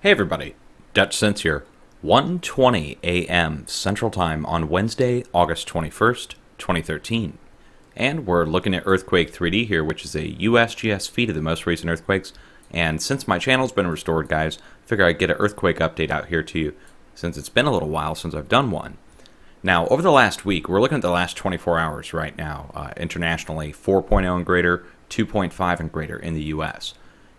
Hey everybody, Dutchsinse here. 1:20 a.m. Central Time on Wednesday, August 21st, 2013. And we're looking at Earthquake 3D here, which is a USGS feed of the most recent earthquakes. And since my channel's been restored, guys, I figure I'd get an earthquake update out here to you, since it's been a little while since I've done one. Now, over the last week, we're looking at the last 24 hours right now, internationally, 4.0 and greater, 2.5 and greater in the US.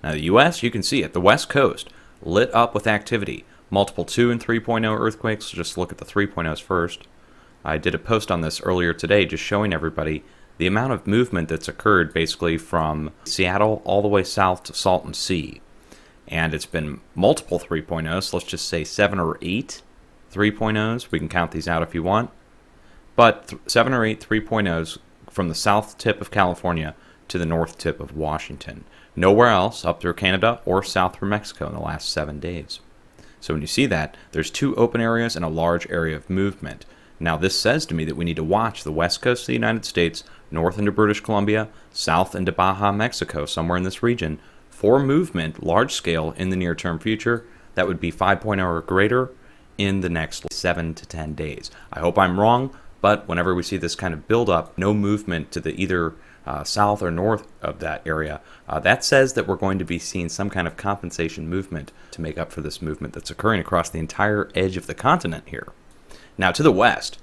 Now, the US, you can see it, the West Coast, lit up with activity. Multiple 2 and 3.0 earthquakes. Just look at the 3.0s first. I did a post on this earlier today just showing everybody the amount of movement that's occurred basically from Seattle all the way south to Salton Sea. And it's been multiple 3.0s, let's just say 7 or 8 3.0s. We can count these out if you want. But 7 or 8 3.0s from the south tip of California to the north tip of Washington. Nowhere else up through Canada or south through Mexico in the last 7 days. So when you see that, there's 2 open areas and a large area of movement. Now this says to me that we need to watch the west coast of the United States, north into British Columbia, south into Baja, Mexico, somewhere in this region, for movement, large scale, in the near term future. That would be 5.0 or greater in the next 7 to 10 days. I hope I'm wrong, but whenever we see this kind of build up, no movement to the either south or north of that area, that says that we're going to be seeing some kind of compensation movement to make up for this movement that's occurring across the entire edge of the continent here. Now to the west,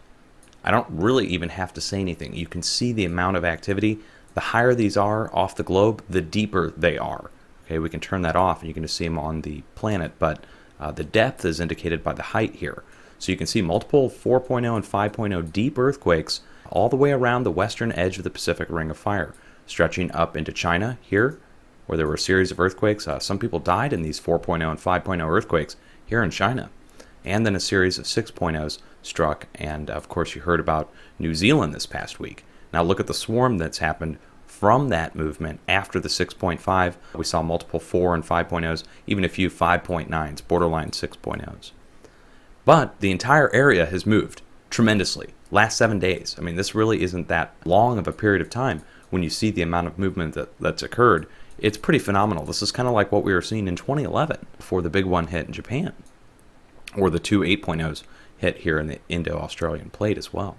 I don't really even have to say anything. You can see the amount of activity. The higher these are off the globe, the deeper they are. Okay, we can turn that off and you can just see them on the planet, but the depth is indicated by the height here. So you can see multiple 4.0 and 5.0 deep earthquakes all the way around the western edge of the Pacific Ring of Fire, stretching up into China here, where there were a series of earthquakes. Some people died in these 4.0 and 5.0 earthquakes here in China. And then a series of 6.0s struck, and of course you heard about New Zealand this past week. Now look at the swarm that's happened from that movement after the 6.5. We saw multiple 4 and 5.0s, even a few 5.9s, borderline 6.0s. But the entire area has moved tremendously. Last 7 days. I mean, this really isn't that long of a period of time when you see the amount of movement that's occurred. It's pretty phenomenal. This is kind of like what we were seeing in 2011 before the big one hit in Japan, or the 2 8.0s hit here in the Indo-Australian plate as well.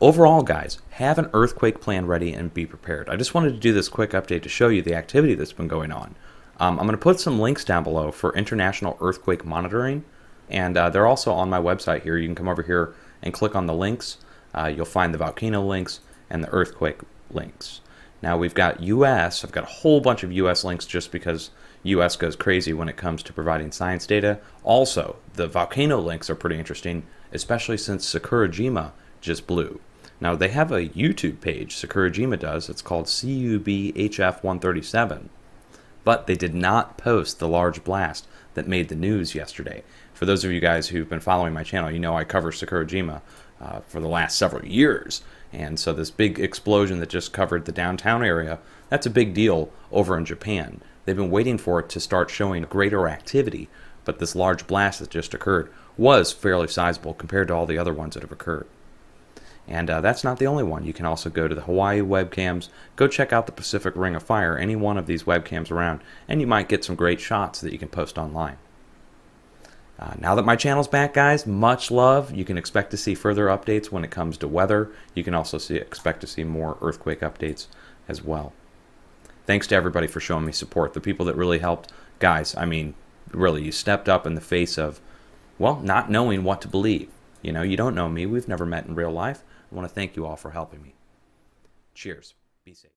Overall, guys, have an earthquake plan ready and be prepared. I just wanted to do this quick update to show you the activity that's been going on. I'm going to put some links down below for international earthquake monitoring, and they're also on my website here. You can come over here and click on the links. You'll find the volcano links and the earthquake links. Now we've got US. I've got a whole bunch of US links just because US goes crazy when it comes to providing science data. Also, the volcano links are pretty interesting, especially since Sakurajima just blew. Now they have a YouTube page, Sakurajima does. It's called CUBHF137. But they did not post the large blast that made the news yesterday. For those of you guys who've been following my channel, you know I cover Sakurajima for the last several years. And so this big explosion that just covered the downtown area, that's a big deal over in Japan. They've been waiting for it to start showing greater activity, but this large blast that just occurred was fairly sizable compared to all the other ones that have occurred. And that's not the only one. You can also go to the Hawaii webcams, go check out the Pacific Ring of Fire, any one of these webcams around, and you might get some great shots that you can post online. Now that my channel's back, guys, much love. You can expect to see further updates when it comes to weather. You can also expect to see more earthquake updates as well. Thanks to everybody for showing me support. The people that really helped. Guys, I mean, really, you stepped up in the face of, well, not knowing what to believe. You know, you don't know me. We've never met in real life. I want to thank you all for helping me. Cheers. Be safe.